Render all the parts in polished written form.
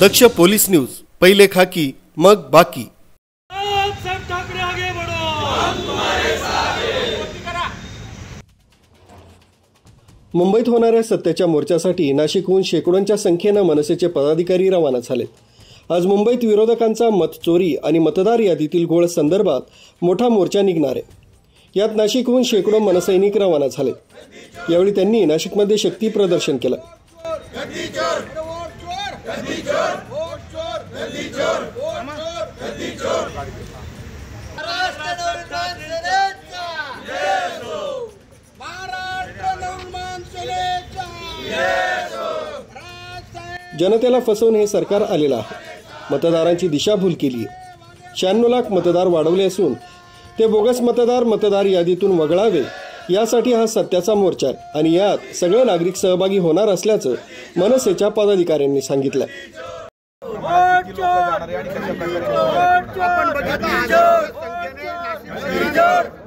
दक्ष police news, पहिले खाकी मग बाकी। मुंबईत होणाऱ्या सत्याच्या मोर्चासाठी नाशिकहून शेकडोंच्या संख्येने मनसेचे पदाधिकारी रवाना झाले। आज मुंबईत विरोधकांचा मतचोरी आणि मतदार यादीतील घोळ संदर्भात मोठा मोर्चा निघणार आहे। यात नाशिकहून शेकडो मनसैनिक रवाना झाले। यावेळी त्यांनी नाशिकमध्ये शक्ती प्रदर्शन केलं। जनतेला फसवून हे सरकार आलेलं आहे। मतदारांची दिशाभूल केली आहे। 96 लाख मतदार वाढवले असून ते बोगस मतदार यादीतून वगळावे यासाठी हा सत्याचा मोर्चा आहे आणि यात सगळे नागरिक सहभागी होणार असल्याचं मनसेच्या पदाधिकाऱ्यांनी सांगितलं।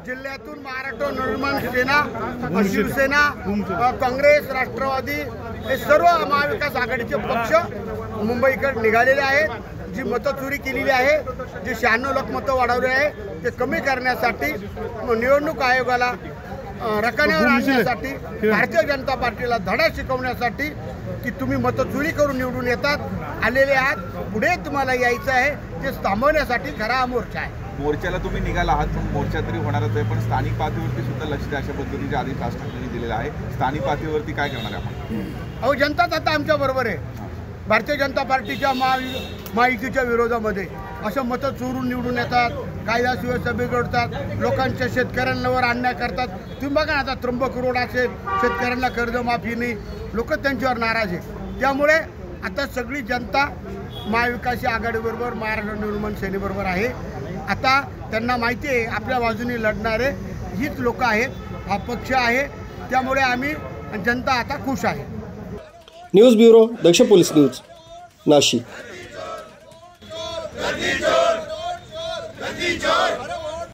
जिल्ह्यातून महाराष्ट्र नवनिर्माण सेना, शिवसेना, काँग्रेस, राष्ट्रवादी हे सर्व महाविकास आघाडीचे पक्ष मुंबईकडे निघालेले आहेत। जी मतचोरी केलेली आहे, जे 96 लाख मतं वाढवले आहे ते कमी करण्यासाठी, निवडणूक आयोगाला रकान्यावर आणण्यासाठी, भारतीय जनता पार्टीला धडा शिकवण्यासाठी की तुम्ही मतचोरी करून निवडून येतात आलेले आहात, पुढे तुम्हाला यायचं आहे, ते थांबवण्यासाठी खरा हा मोर्चा आहे। मोर्चाला तुम्ही निघाला आहात, मोर्चा तरी होणारच आहे, पण स्थानिक पातळीवरती सुद्धा लक्ष द्या, अशा पद्धतीचे आदेश राज ठाकरेंनी दिलेले आहे। स्थानिक पातळीवरती काय करणार आहे आपण? अहो, जनताच आता आमच्या बरोबर आहे। भारतीय जनता पार्टीच्या महायुतीच्या विरोधामध्ये असं मतं चोरून निवडून येतात, कायदा सुव्यवस्था बिघडतात, लोकांच्या शेतकऱ्यांवर अन्याय करतात। तुम्ही बघा ना, आता त्र्यंबक रोड असेल, शेतकऱ्यांना कर्जमाफी नाही, लोक त्यांच्यावर नाराज आहे। त्यामुळे आता सगळी जनता महाविकास आघाडीबरोबर, महाराष्ट्र नवनिर्माण सेनेबरोबर आहे। आता त्यांना माहिती आहे आपल्या बाजूने लढणारे हीच लोक आहेत, हा पक्ष आहे, त्यामुळे आम्ही जनता आता खुश आहे। न्यूज ब्युरो, दक्ष पोलीस न्यूज, नाशिक।